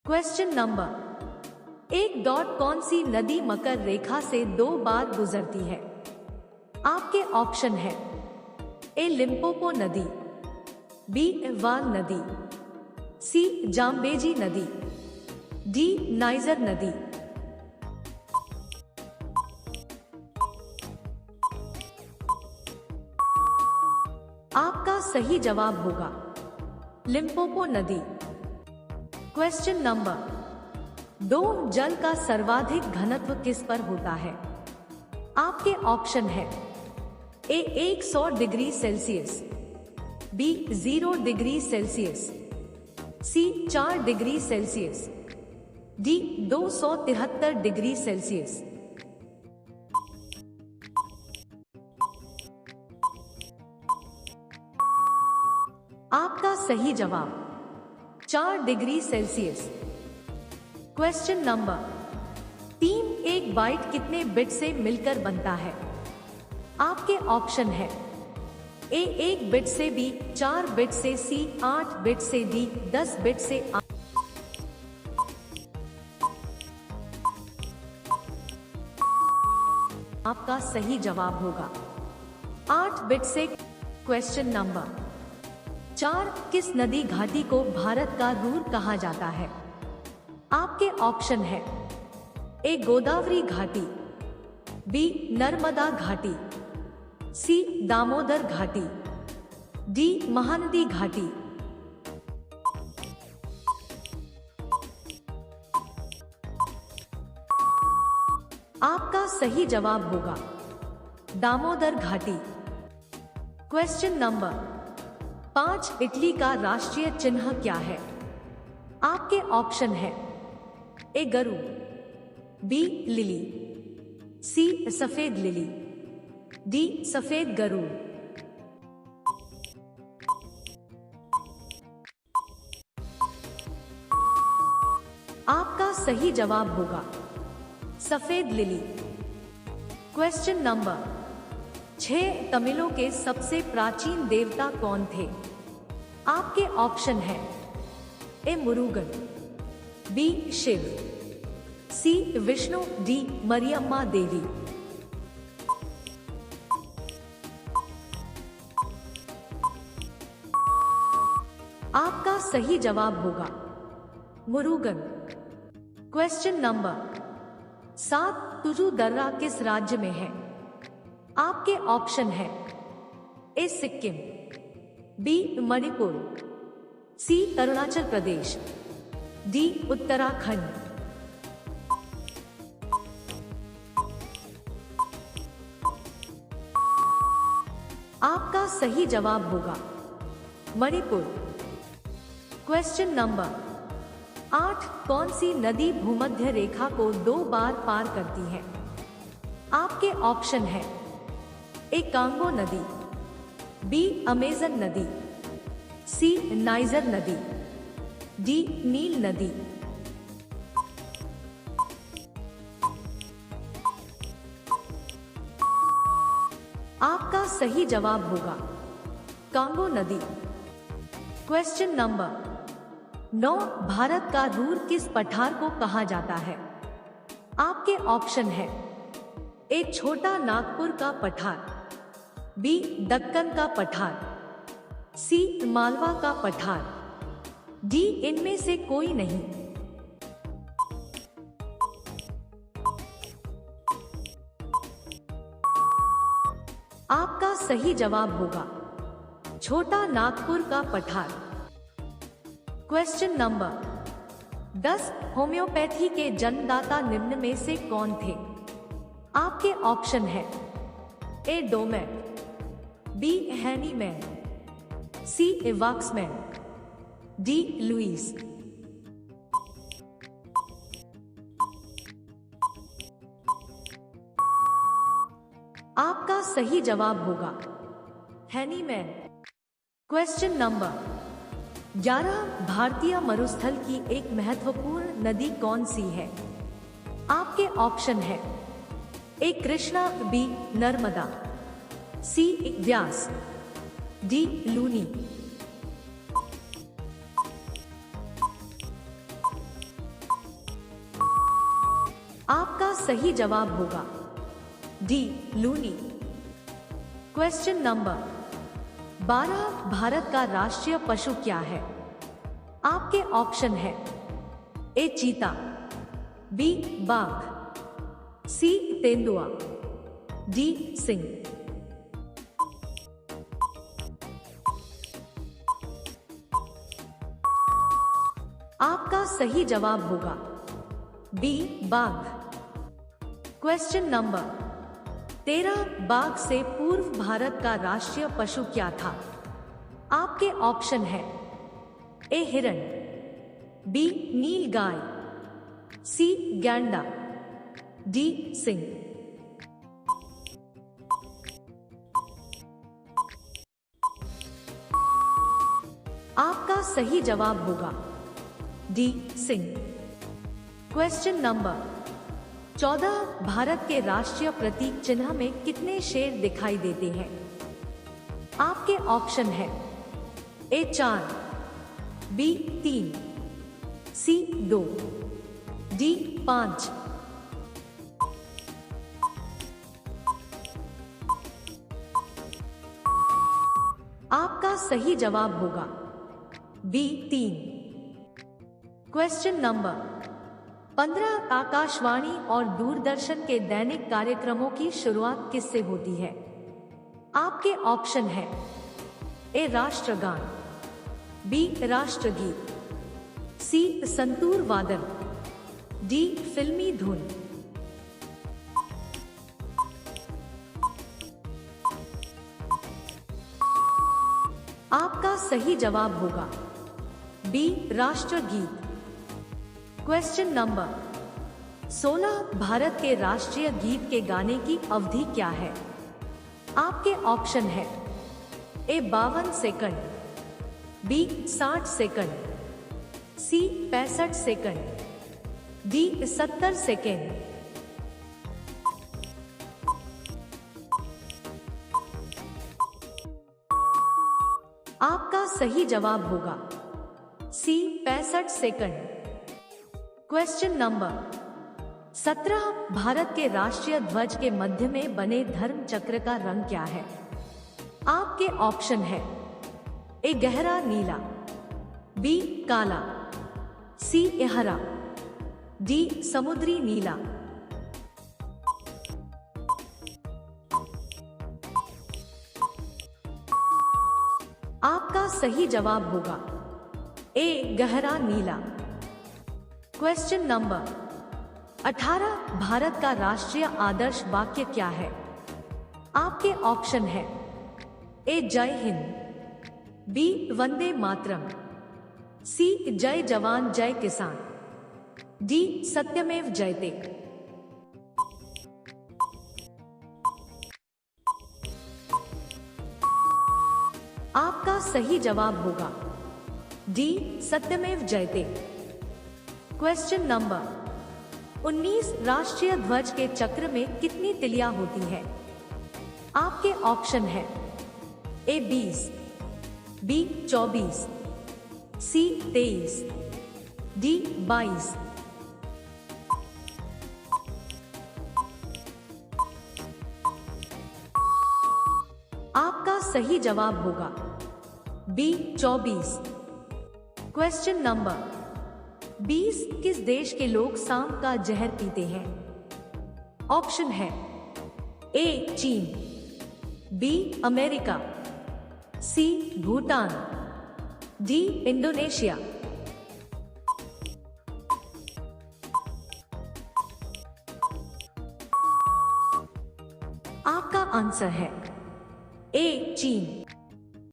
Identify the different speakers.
Speaker 1: Question number 1 dot कौन सी नदी मकर रेखा से 2 बार गुजरती है? आपके ऑप्शन है ए लिम्पोपो नदी, बी वाल नदी, सी जाम्बेजी नदी, डी नाइजर नदी। आपका सही जवाब होगा लिम्पोपो नदी। क्वेश्चन नंबर 2 जल का सर्वाधिक घनत्व किस पर होता है? आपके ऑप्शन है A 100 degree Celsius, B 0 degree Celsius, C 4 degree Celsius, D 273 degree Celsius. आपका सही जवाब 4 डिग्री सेल्सियस। क्वेश्चन नंबर 3 एक बाइट कितने बिट से मिलकर बनता है? आपके ऑप्शन है ए 1 बिट से, बी 4 बिट से, सी 8 बिट से, डी 10 बिट से। आपका सही जवाब होगा 8 बिट से। क्वेश्चन नंबर 4 किस नदी घाटी को भारत का रूर कहा जाता है? आपके ऑप्शन है ए गोदावरी घाटी, बी नर्मदा घाटी, सी दामोदर घाटी, डी महानदी घाटी। आपका सही जवाब होगा दामोदर घाटी। क्वेश्चन नंबर 5 इटली का राष्ट्रीय चिन्ह क्या है? आपके ऑप्शन है ए गरु, बी लिली, सी सफेद लिली, डी सफेद गरुड़। आपका सही जवाब होगा सफेद लिली। क्वेश्चन नंबर 6 तमिलों के सबसे प्राचीन देवता कौन थे? आपके ऑप्शन है ए मुरुगन, बी शिव, सी विष्णु, डी मरियम्मा देवी। आपका सही जवाब होगा मुरुगन। क्वेश्चन नंबर 7 तुजु दर्रा किस राज्य में है? आपके ऑप्शन है ए सिक्किम, बी मणिपुर, सी अरुणाचल प्रदेश, डी उत्तराखंड। आपका सही जवाब होगा मणिपुर। क्वेश्चन नंबर 8 कौन सी नदी भूमध्य रेखा को 2 बार पार करती है? आपके ऑप्शन है ए कांगो नदी, बी अमेजन नदी, सी नाइजर नदी, डी नील नदी। आपका सही जवाब होगा कांगो नदी। क्वेश्चन नंबर 9 भारत का रूर किस पठार को कहा जाता है? आपके ऑप्शन है ए छोटा नागपुर का पठार, बी दक्कन का पठार, सी मालवा का पठार, डी इनमें से कोई नहीं। आपका सही जवाब होगा छोटा नागपुर का पठार। क्वेश्चन नंबर 10 होम्योपैथी के जन्मदाता निम्न में से कौन थे? आपके ऑप्शन है ए डोमेट, बी हैनीमैन, सी वाक्समैन, डी लुईस। आपका सही जवाब होगा हैनीमैन। क्वेश्चन नंबर 11 भारतीय मरुस्थल की एक महत्वपूर्ण नदी कौन सी है? आपके ऑप्शन है A Krishna, B Narmada, C Beas, D Luni. आपका सही जवाब होगा D Luni. Question number 12, Bharat का राष्ट्रीय पशु क्या है? आपके ऑप्शन है ए चीता, बी बाघ, सी तेंदुआ, डी सिंह। आपका सही जवाब होगा बी बाघ। क्वेश्चन नंबर 13, बाघ से पूर्व भारत का राष्ट्रीय पशु क्या था? आपके ऑप्शन है ए हिरण, बी नील गाय, सी गैंडा, डी सिंह। आपका सही जवाब होगा D Singh. Question number 14, Bharat के राष्ट्रीय प्रतीक चिन्ह में कितने शेर दिखाई देते हैं? आपके ऑप्शन है ए 4, बी 3, सी 2, डी 5। आपका सही जवाब होगा बी 3। क्वेश्चन नंबर 15, आकाशवाणी और दूरदर्शन के दैनिक कार्यक्रमों की शुरुआत किससे होती है? आपके ऑप्शन है ए राष्ट्रगान, बी राष्ट्रगीत, सी संतूर वादन, डी फिल्मी धुन। आपका सही जवाब होगा बी राष्ट्रगीत। क्वेश्चन नंबर 16, भारत के राष्ट्रीय गीत के गाने की अवधि क्या है? आपके ऑप्शन है ए 52 सेकंड, बी 60 सेकंड, सी 65 सेकंड, डी 70 सेकंड। आपका सही जवाब होगा सी 65 सेकंड। क्वेश्चन नंबर 17, भारत के राष्ट्रीय ध्वज के मध्य में बने धर्म चक्र का रंग क्या है? आपके ऑप्शन है ए गहरा नीला, बी काला, सी हरा, डी समुद्री नीला। आपका सही जवाब होगा ए गहरा नीला। क्वेश्चन नंबर 18, भारत का राष्ट्रीय आदर्श वाक्य क्या है? आपके ऑप्शन है ए जय हिंद, बी वंदे मातरम, सी जय जवान जय किसान, डी सत्यमेव जयते। आपका सही जवाब होगा डी सत्यमेव जयते। क्वेश्चन नंबर 19, राष्ट्रीय ध्वज के चक्र में कितनी तिलियां होती है? आपके ऑप्शन है ए 20, बी 24, सी 23, डी 22। आपका सही जवाब होगा बी 24। क्वेश्चन नंबर 20, किस देश के लोग सांप का जहर पीते हैं? ऑप्शन है ए चीन, बी अमेरिका, सी भूटान, डी इंडोनेशिया। आपका आंसर है ए चीन।